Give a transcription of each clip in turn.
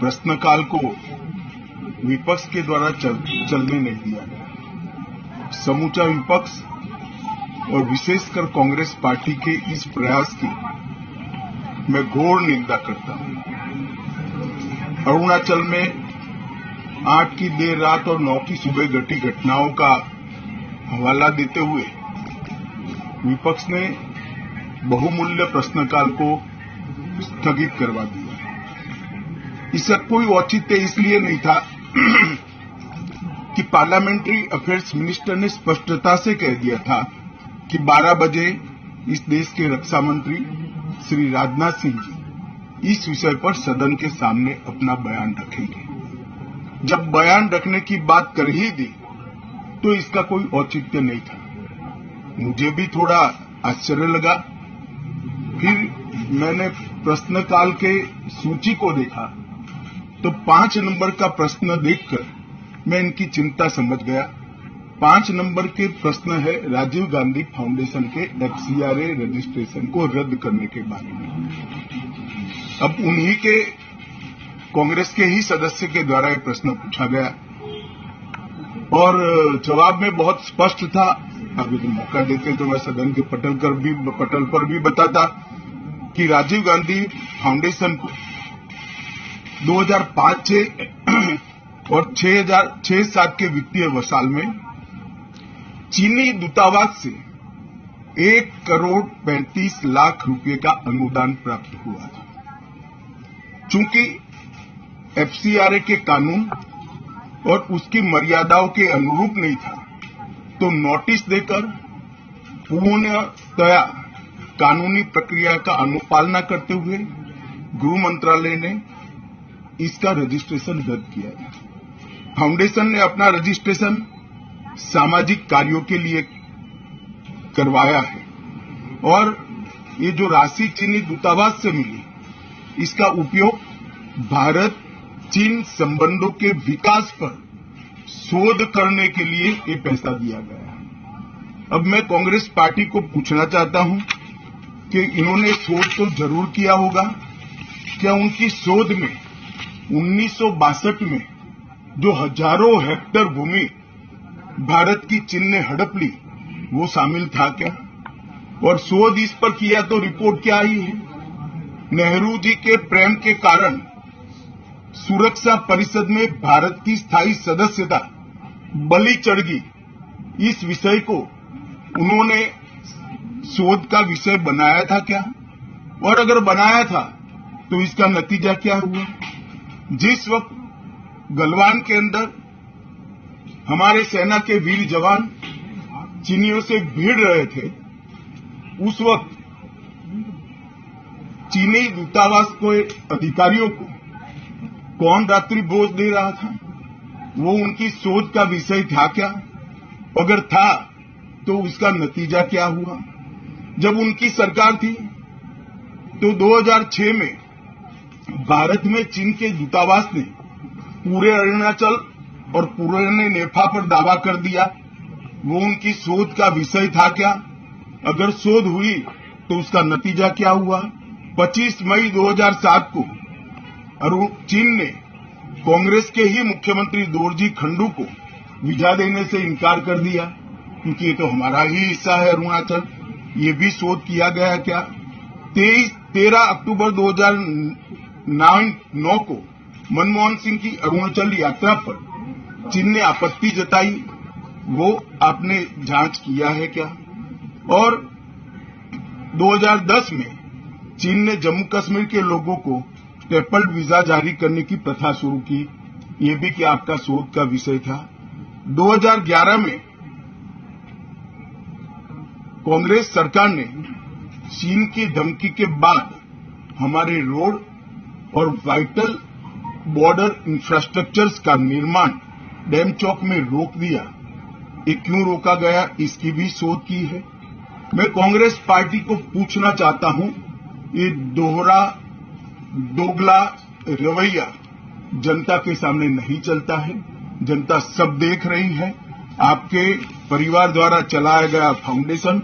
प्रश्नकाल को विपक्ष के द्वारा चलने नहीं दिया गया। समूचा विपक्ष और विशेषकर कांग्रेस पार्टी के इस प्रयास की मैं घोर निंदा करता हूं। अरुणाचल में 8 की देर रात और 9 की सुबह घटी घटनाओं का हवाला देते हुए विपक्ष ने बहुमूल्य प्रश्नकाल को स्थगित करवा दिया। इसका कोई औचित्य इसलिए नहीं था कि पार्लियामेंट्री अफेयर्स मिनिस्टर ने स्पष्टता से कह दिया था कि 12 बजे इस देश के रक्षा मंत्री श्री राजनाथ सिंह जी इस विषय पर सदन के सामने अपना बयान रखेंगे। जब बयान रखने की बात कर ही दी तो इसका कोई औचित्य नहीं था। मुझे भी थोड़ा आश्चर्य लगा। फिर मैंने प्रश्नकाल के सूची को देखा तो 5 नंबर का प्रश्न देखकर मैं इनकी चिंता समझ गया। 5 नंबर के प्रश्न है राजीव गांधी फाउंडेशन के FCRA रजिस्ट्रेशन को रद्द करने के बारे में। अब उन्हीं के कांग्रेस के ही सदस्य के द्वारा यह प्रश्न पूछा गया और जवाब में बहुत स्पष्ट था। अब यदि मौका देते तो मैं सदन के पटल पर भी बताता कि राजीव गांधी फाउंडेशन को 2005-6 और 6-7 के वित्तीय वर्षाल में चीनी दूतावास से 1 करोड़ 35 लाख रुपए का अनुदान प्राप्त हुआ था। चूंकि FCRA के कानून और उसकी मर्यादाओं के अनुरूप नहीं था तो नोटिस देकर पूर्णतया कानूनी प्रक्रिया का अनुपालना करते हुए गृह मंत्रालय ने इसका रजिस्ट्रेशन रद्द किया। फाउंडेशन ने अपना रजिस्ट्रेशन सामाजिक कार्यों के लिए करवाया है और ये जो राशि चीनी दूतावास से मिली इसका उपयोग भारत चीन संबंधों के विकास पर शोध करने के लिए ये पैसा दिया गया। अब मैं कांग्रेस पार्टी को पूछना चाहता हूं कि इन्होंने शोध तो जरूर किया होगा। क्या उनकी शोध में 1962 में जो हजारों हेक्टेयर भूमि भारत की चीन ने हड़प ली वो शामिल था क्या? और शोध इस पर किया तो रिपोर्ट क्या आई है? नेहरू जी के प्रेम के कारण सुरक्षा परिषद में भारत की स्थायी सदस्यता बलि चढ़ गई। इस विषय को उन्होंने शोध का विषय बनाया था क्या? और अगर बनाया था तो इसका नतीजा क्या हुआ? जिस वक्त गलवान के अंदर हमारे सेना के वीर जवान चीनियों से भिड़ रहे थे उस वक्त चीनी दूतावास को अधिकारियों को कौन रात्रि भोज दे रहा था? वो उनकी शोध का विषय था क्या? अगर था तो उसका नतीजा क्या हुआ? जब उनकी सरकार थी तो 2006 में भारत में चीन के दूतावास ने पूरे अरुणाचल और पूरे नेफा पर दावा कर दिया। वो उनकी शोध का विषय था क्या? अगर शोध हुई तो उसका नतीजा क्या हुआ? 25 मई 2007 को चीन ने कांग्रेस के ही मुख्यमंत्री दोरजी खंडू को वीजा देने से इनकार कर दिया क्योंकि ये तो हमारा ही हिस्सा है अरुणाचल। ये भी शोध किया गया क्या? 13 अक्टूबर 2009 को मनमोहन सिंह की अरुणाचल यात्रा पर चीन ने आपत्ति जताई, वो आपने जांच किया है क्या? और 2010 में चीन ने जम्मू कश्मीर के लोगों को स्टेपल्ड वीजा जारी करने की प्रथा शुरू की, ये भी क्या आपका शोध का विषय था? 2011 में कांग्रेस सरकार ने चीन की धमकी के बाद हमारे रोड और वाइटल बॉर्डर इंफ्रास्ट्रक्चर्स का निर्माण डैम चौक में रोक दिया। ये क्यों रोका गया इसकी भी शोध की है। मैं कांग्रेस पार्टी को पूछना चाहता हूं, ये दोगला रवैया जनता के सामने नहीं चलता है। जनता सब देख रही है। आपके परिवार द्वारा चलाया गया फाउंडेशन,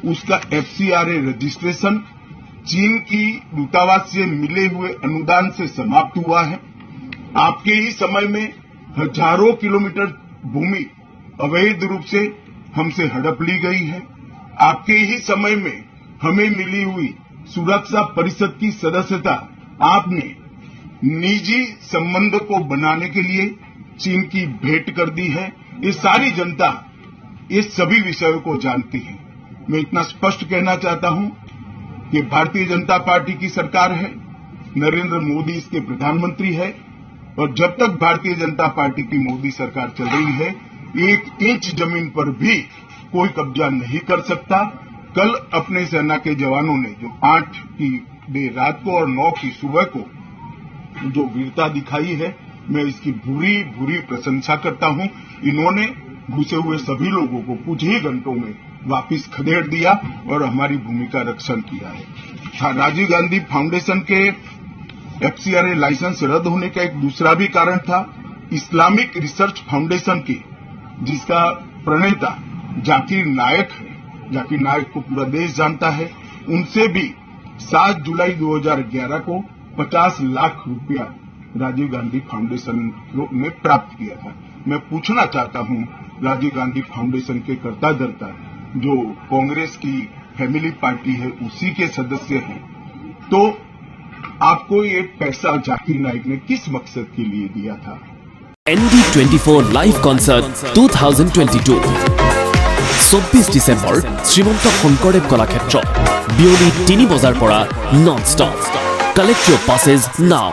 उसका FCRA रजिस्ट्रेशन चीन की दूतावास से मिले हुए अनुदान से समाप्त हुआ है। आपके ही समय में हजारों किलोमीटर भूमि अवैध रूप से हमसे हड़प ली गई है। आपके ही समय में हमें मिली हुई सुरक्षा परिषद की सदस्यता आपने निजी संबंध को बनाने के लिए चीन की भेंट कर दी है। ये सारी जनता इस सभी विषयों को जानती है। मैं इतना स्पष्ट कहना चाहता हूं कि भारतीय जनता पार्टी की सरकार है, नरेंद्र मोदी इसके प्रधानमंत्री है, और जब तक भारतीय जनता पार्टी की मोदी सरकार चल रही है, 1 इंच जमीन पर भी कोई कब्जा नहीं कर सकता। कल अपने सेना के जवानों ने जो 8 की देर रात को और 9 की सुबह को जो वीरता दिखाई है, मैं इसकी भूरी प्रशंसा करता हूं। इन्होंने घुसे हुए सभी लोगों को कुछ ही घंटों में वापस खदेड़ दिया और हमारी भूमि का रक्षण किया है। राजीव गांधी फाउंडेशन के FCRA लाइसेंस रद्द होने का एक दूसरा भी कारण था। इस्लामिक रिसर्च फाउंडेशन की, जिसका प्रणेता जाकिर नायक है, जाकिर नायक को पूरा देश जानता है, उनसे भी 7 जुलाई 2011 को 50 लाख रुपया राजीव गांधी फाउंडेशन ने प्राप्त किया था। मैं पूछना चाहता हूं राजीव गांधी फाउंडेशन के कर्ता धर्ता जो कांग्रेस की फैमिली पार्टी है, उसी के सदस्य हैं, तो आपको ये पैसा जाकिर नाइक ने किस मकसद के लिए दिया था? ND24 live concert 2022 24 December Srimanta Sankardev Kalakshetra বিয়লি 3 বজাৰ পৰা non stop. Collect your passes now।